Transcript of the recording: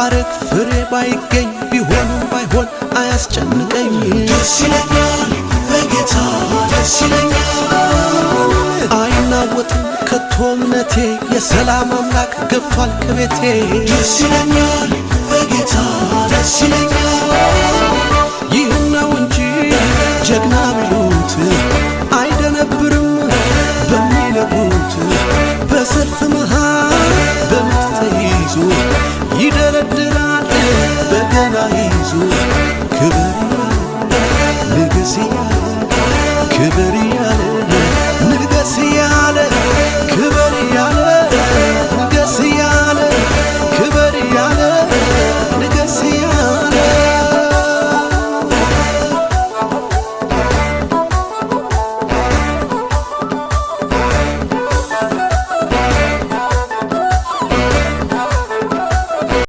ባረክ ፍሬ ባይገኝ ቢሆንም ባይሆን አያስጨንቀኝ ደስ ይለኛል በጌታ ደስ ይለኛል አይናወጥም ከቶ እምነቴ የሰላም አምላክ ገብቷል ከቤቴ ደስ ይለኛል በጌታ ደስ ይለኛል